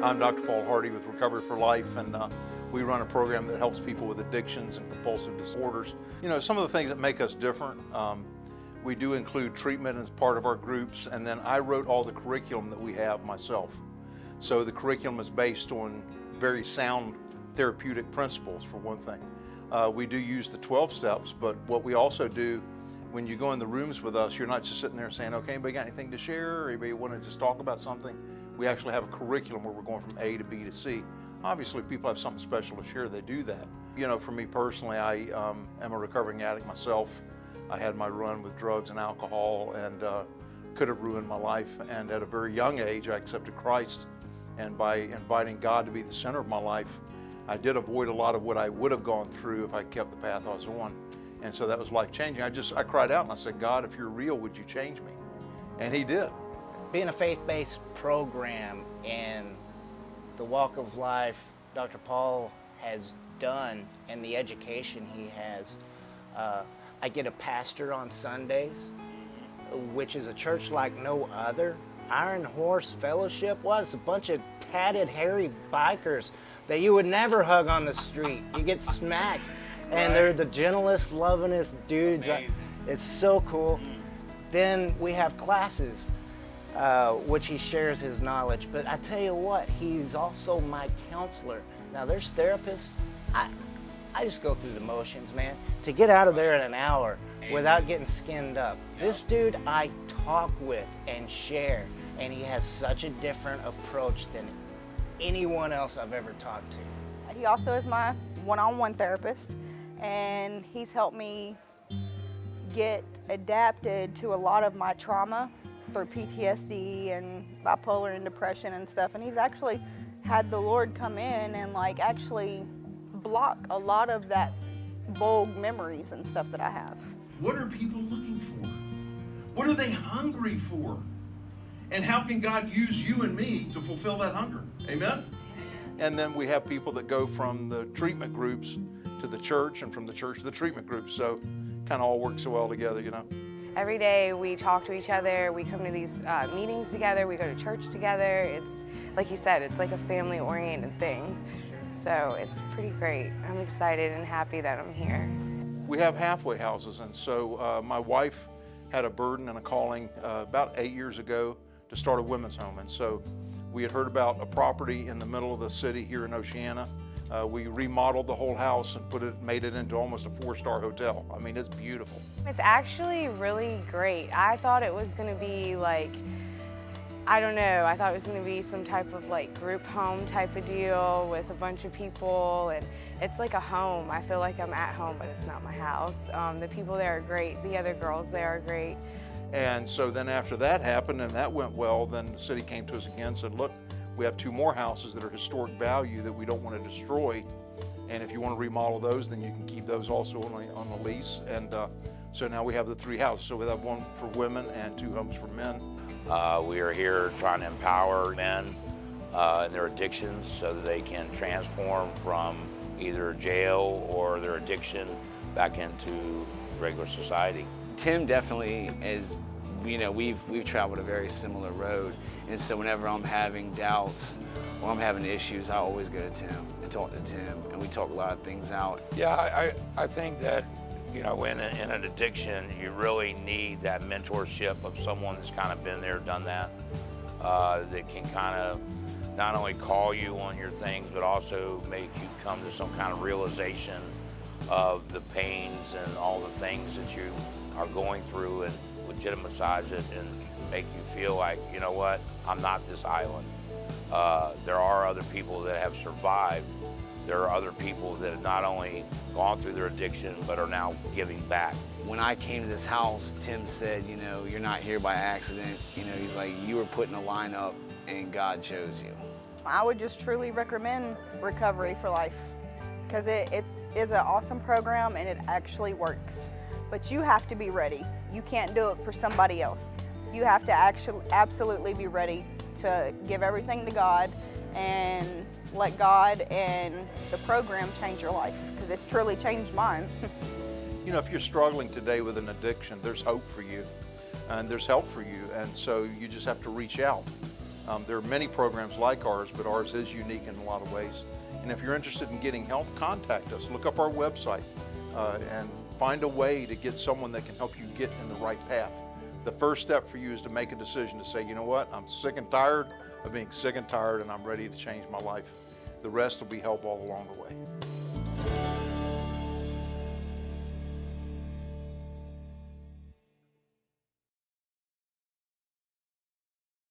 I'm Dr. Paul Hardy with Recovery for Life, and we run a program that helps people with addictions and compulsive disorders. You know, some of the things that make us different, we do include treatment as part of our groups, and then I wrote all the curriculum that we have myself. So the curriculum is based on very sound therapeutic principles, for one thing. We do use the 12 steps, but what we also do when you go in the rooms with us, you're not just sitting there saying, okay, anybody got anything to share, or anybody want to just talk about something? We actually have a curriculum where we're going from A to B to C. Obviously, if people have something special to share, they do that. You know, for me personally, I am a recovering addict myself. I had my run with drugs and alcohol, and could have ruined my life. And at a very young age, I accepted Christ. And by inviting God to be the center of my life, I did avoid a lot of what I would have gone through if I kept the path I was on. And so that was life-changing. I cried out and I said, God, if you're real, would you change me? And he did. Being a faith-based program and the walk of life Dr. Paul has done and the education he has, I get a pastor on Sundays, which is a church like no other. Iron Horse Fellowship was a bunch of tatted, hairy bikers that you would never hug on the street. You get smacked. And they're the gentlest, lovingest dudes. It's so cool. Then we have classes, which he shares his knowledge. But I tell you what, he's also my counselor. Now there's therapists. I just go through the motions, man. To get out of there in an hour without getting skinned up. This dude I talk with and share, and he has such a different approach than anyone else I've ever talked to. He also is my one-on-one therapist, and he's helped me get adapted to a lot of my trauma through PTSD and bipolar and depression and stuff. And he's actually had the Lord come in and actually block a lot of that vague memories and stuff that I have. What are people looking for? What are they hungry for? And how can God use you and me to fulfill that hunger? Amen? And then we have people that go from the treatment groups to the church, and from the church to the treatment groups. So kind of all works so well together, you know. Every day we talk to each other, we come to these meetings together, we go to church together. It's, like you said, it's like a family-oriented thing. So it's pretty great. I'm excited and happy that I'm here. We have halfway houses, and so my wife had a burden and a calling about 8 years ago to start a women's home. And so we had heard about a property in the middle of the city here in Oceana. We remodeled the whole house and made it into almost a 4-star hotel. I mean, it's beautiful. It's actually really great. I thought it was going to be I don't know, I thought it was going to be some type of group home type of deal with a bunch of people, and it's like a home. I feel like I'm at home, but it's not my house. The people there are great. The other girls there are great. And so then after that happened and that went well, then the city came to us again and said, look, we have 2 more houses that are historic value that we don't want to destroy. And if you want to remodel those, then you can keep those also on a lease. And so now we have the 3 houses. So we have 1 for women and 2 homes for men. We are here trying to empower men in their addictions so that they can transform from either jail or their addiction back into regular society. Tim definitely is, we've traveled a very similar road, and so whenever I'm having doubts or I'm having issues, I always go to Tim and talk to Tim, and we talk a lot of things out. Yeah, I think that, in an addiction, you really need that mentorship of someone that's kind of been there, done that, that can kind of not only call you on your things, but also make you come to some kind of realization of the pains and all the things that you are going through, and legitimize it and make you feel like, you know what, I'm not this island. There are other people that have survived. There are other people that have not only gone through their addiction, but are now giving back. When I came to this house, Tim said, you're not here by accident. He's like, you were put in a lineup and God chose you. I would just truly recommend Recovery for Life, because it is an awesome program and it actually works. But you have to be ready. You can't do it for somebody else. You have to absolutely be ready to give everything to God and let God and the program change your life, because it's truly changed mine. If you're struggling today with an addiction, there's hope for you and there's help for you, and so you just have to reach out. There are many programs like ours, but ours is unique in a lot of ways. And if you're interested in getting help, contact us. Look up our website and find a way to get someone that can help you get in the right path. The first step for you is to make a decision to say, you know what, I'm sick and tired of being sick and tired, and I'm ready to change my life. The rest will be help all along the way.